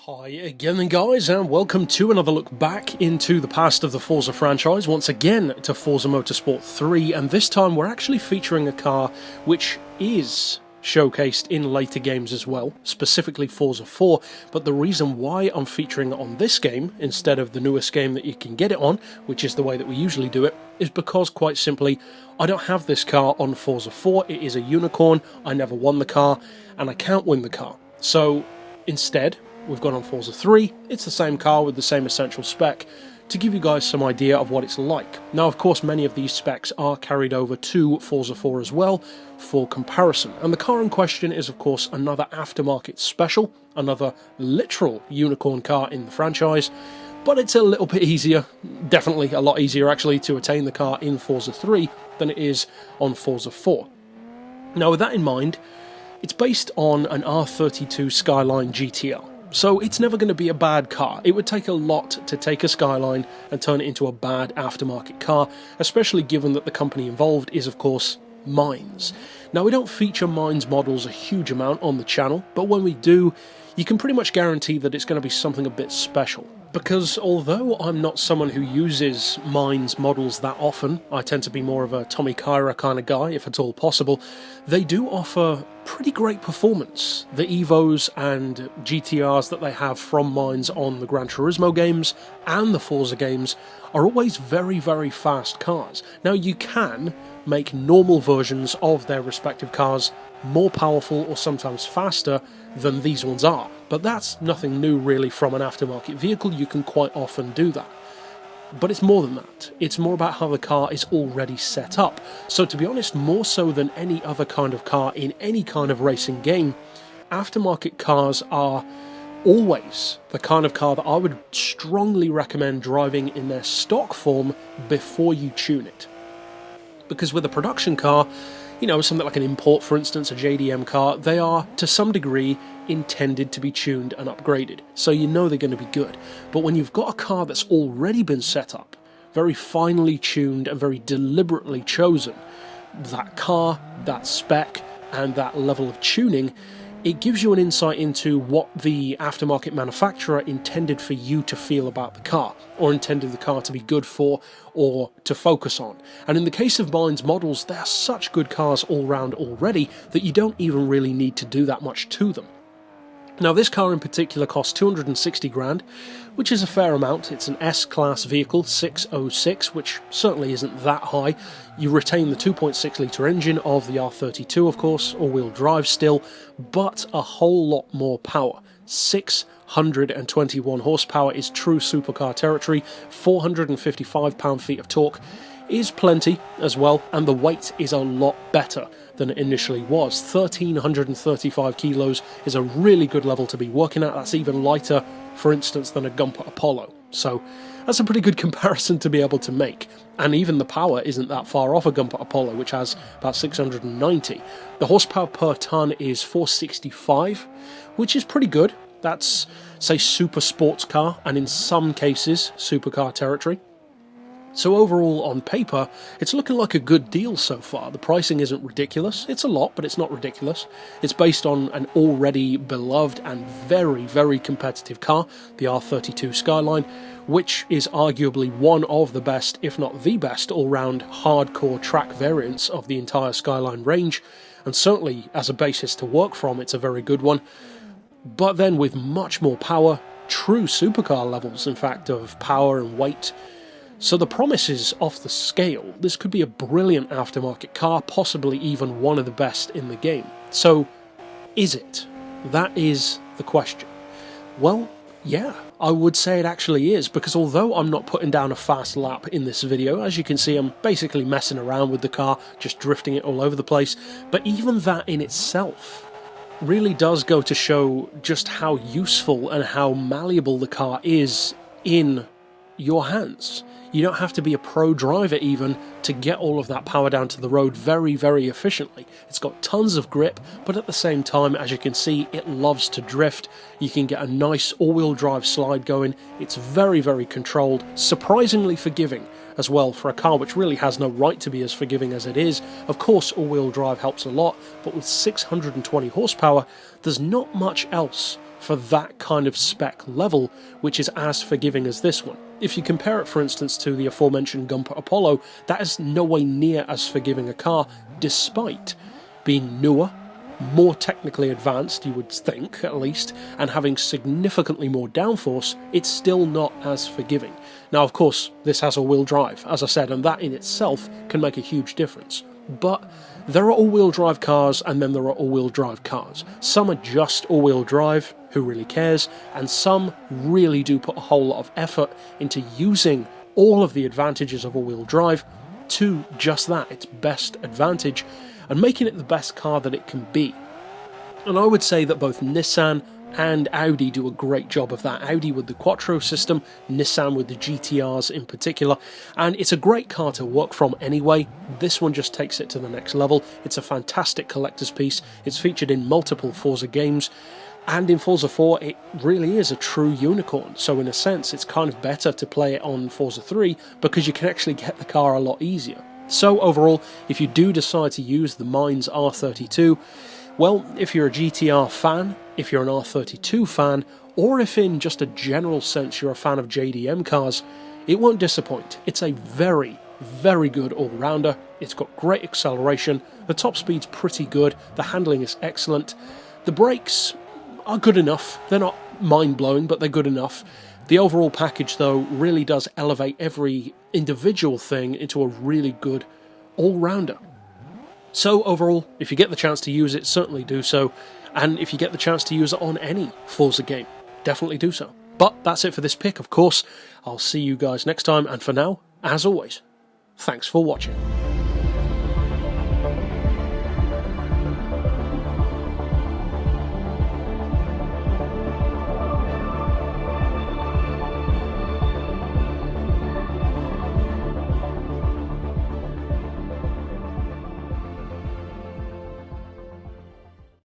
Hi again then guys, and welcome to another look back into the past of the Forza franchise, once again to Forza Motorsport 3, and this time we're actually featuring a car which is showcased in later games as well, specifically Forza 4, but the reason why I'm featuring it on this game instead of the newest game that you can get it on, which is the way that we usually do it, is because quite simply I don't have this car on Forza 4. It is a unicorn, I never won the car, and I can't win the car. So instead, we've gone on Forza 3, it's the same car with the same essential spec, to give you guys some idea of what it's like. Now of course many of these specs are carried over to Forza 4 as well, for comparison. And the car in question is of course another aftermarket special, another literal unicorn car in the franchise, but it's a little bit easier, definitely a lot easier actually, to attain the car in Forza 3 than it is on Forza 4. Now with that in mind, it's based on an R32 Skyline GTR. So it's never going to be a bad car. It would take a lot to take a Skyline and turn it into a bad aftermarket car, especially given that the company involved is of course Mines. Now we don't feature Mines models a huge amount on the channel, but when we do, you can pretty much guarantee that it's going to be something a bit special. Because although I'm not someone who uses Mines models that often, I tend to be more of a Tommy Kyra kind of guy, if at all possible, they do offer pretty great performance. The Evos and GTRs that they have from Mines on the Gran Turismo games and the Forza games are always very, very fast cars. Now you can make normal versions of their respective cars more powerful or sometimes faster than these ones are, but that's nothing new really from an aftermarket vehicle. You can quite often do that. But it's more than that. It's more about how the car is already set up. So to be honest, more so than any other kind of car in any kind of racing game, aftermarket cars are always the kind of car that I would strongly recommend driving in their stock form before you tune it. Because with a production car, you know, something like an import, for instance, a JDM car, they are, to some degree, intended to be tuned and upgraded, so you know they're going to be good. But when you've got a car that's already been set up, very finely tuned and very deliberately chosen, that car, that spec, and that level of tuning, it gives you an insight into what the aftermarket manufacturer intended for you to feel about the car, or intended the car to be good for, or to focus on. And in the case of Mines models, they are such good cars all round already that you don't even really need to do that much to them. Now this car in particular costs 260 grand, which is a fair amount. It's an S-Class vehicle, 606, which certainly isn't that high. You retain the 2.6 litre engine of the R32 of course, all-wheel drive still, but a whole lot more power. 621 horsepower is true supercar territory, 455 pound-feet of torque is plenty as well, and the weight is a lot better than it initially was. 1,335 kilos is a really good level to be working at. That's even lighter, for instance, than a Gumper Apollo. So that's a pretty good comparison to be able to make. And even the power isn't that far off a Gumper Apollo, which has about 690. The horsepower per tonne is 465, which is pretty good. That's, say, super sports car, and in some cases, supercar territory. So overall, on paper, it's looking like a good deal so far. The pricing isn't ridiculous. It's a lot, but it's not ridiculous. It's based on an already beloved and very, very competitive car, the R32 Skyline, which is arguably one of the best, if not the best, all-round hardcore track variants of the entire Skyline range, and certainly as a basis to work from, it's a very good one. But then with much more power, true supercar levels, in fact, of power and weight. So the promise is off the scale. This could be a brilliant aftermarket car, possibly even one of the best in the game. So, is it? That is the question. Well, yeah, I would say it actually is, because although I'm not putting down a fast lap in this video, as you can see I'm basically messing around with the car, just drifting it all over the place, but even that in itself really does go to show just how useful and how malleable the car is in your hands. You don't have to be a pro driver even to get all of that power down to the road very, very efficiently. It's got tons of grip, but at the same time, as you can see, it loves to drift. You can get a nice all-wheel drive slide going. It's very, very controlled, surprisingly forgiving as well for a car which really has no right to be as forgiving as it is. Of course, all-wheel drive helps a lot, but with 620 horsepower, there's not much else for that kind of spec level, which is as forgiving as this one. If you compare it, for instance, to the aforementioned Gumper Apollo, that is no way near as forgiving a car, despite being newer, more technically advanced, you would think, at least, and having significantly more downforce. It's still not as forgiving. Now, of course, this has all-wheel drive, as I said, and that in itself can make a huge difference. But there are all-wheel drive cars, and then there are all-wheel drive cars. Some are just all-wheel drive, who really cares, and some really do put a whole lot of effort into using all of the advantages of all-wheel drive to just that, its best advantage, and making it the best car that it can be. And I would say that both Nissan and Audi do a great job of that. Audi with the Quattro system, Nissan with the GTRs in particular, and it's a great car to work from anyway. This one just takes it to the next level. It's a fantastic collector's piece. It's featured in multiple Forza games, and in Forza 4 it really is a true unicorn. So in a sense it's kind of better to play it on Forza 3 because you can actually get the car a lot easier. So overall, if you do decide to use the Mines R32, well, if you're a GTR fan, if you're an R32 fan, or if in just a general sense you're a fan of JDM cars, it won't disappoint. It's a very, very good all-rounder. It's got great acceleration, the top speed's pretty good, the handling is excellent, the brakes are good enough. They're not mind-blowing, but they're good enough. The overall package, though, really does elevate every individual thing into a really good all-rounder. So overall, if you get the chance to use it, certainly do so. And if you get the chance to use it on any Forza game, definitely do so. But that's it for this pick, of course. I'll see you guys next time, and for now, as always, thanks for watching.